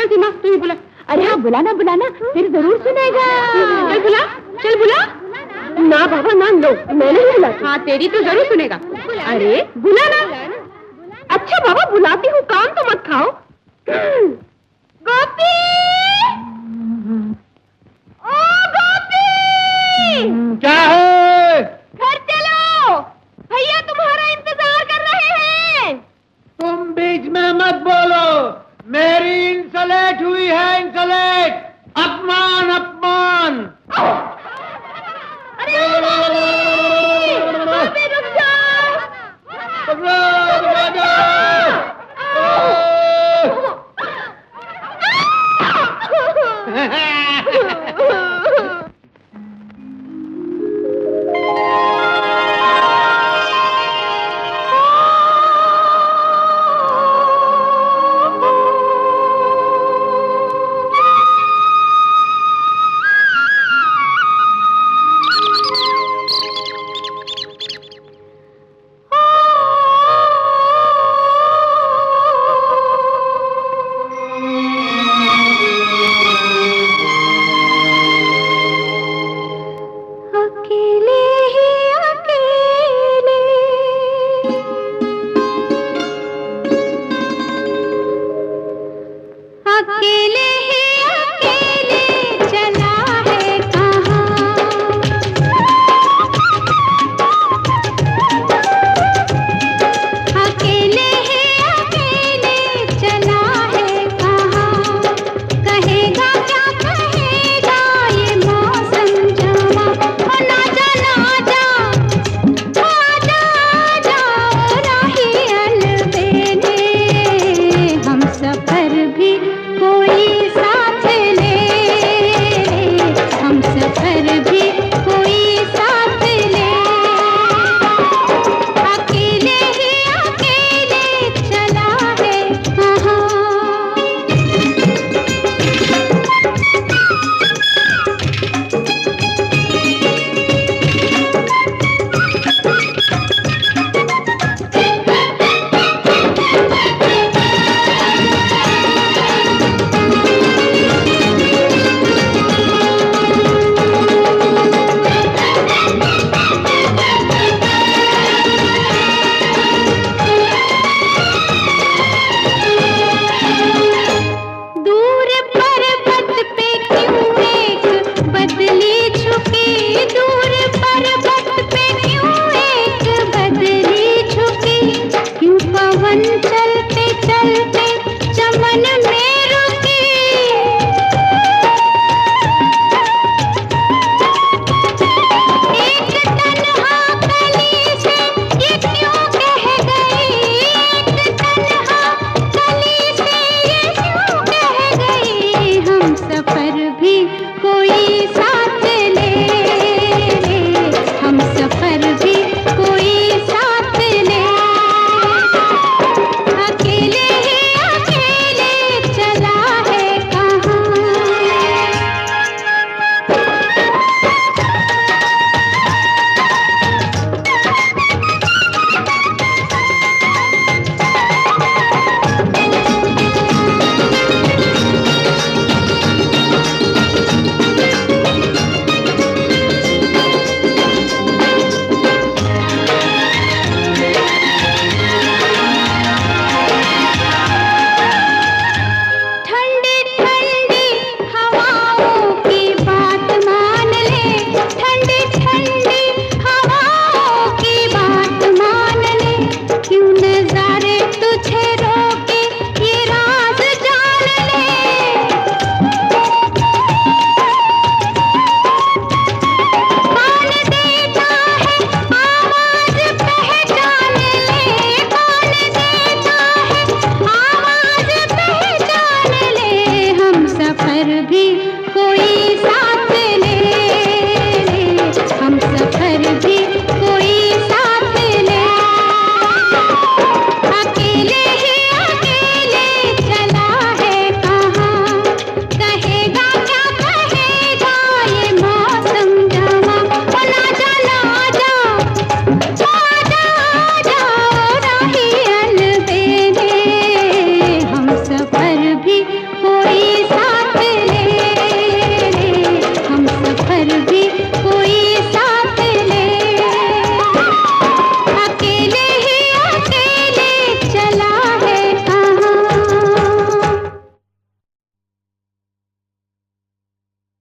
जानती माँ, तू ही बुला। अरे हाँ, बुलाना बुलाना, फिर जरूर सुनेगा। चल बुला, चल बुला। ना बाबा ना, लो मैं नहीं बुलाती। हाँ तेरी तो जरूर सुनेगा। अरे बुलाना। अच्छा बाबा बुलाती हूँ, काम तो मत खाओ। गोपी, ओ गोपी, क्या है? घर चलो, भैया तुम्हारा इंतजार कर रहे हैं। तुम बीच में मत बोलो, मेरी इंसलेट हुई है, इंसलेट। अपमान अपमान। अरे गोपी रुक जाओ। अकेले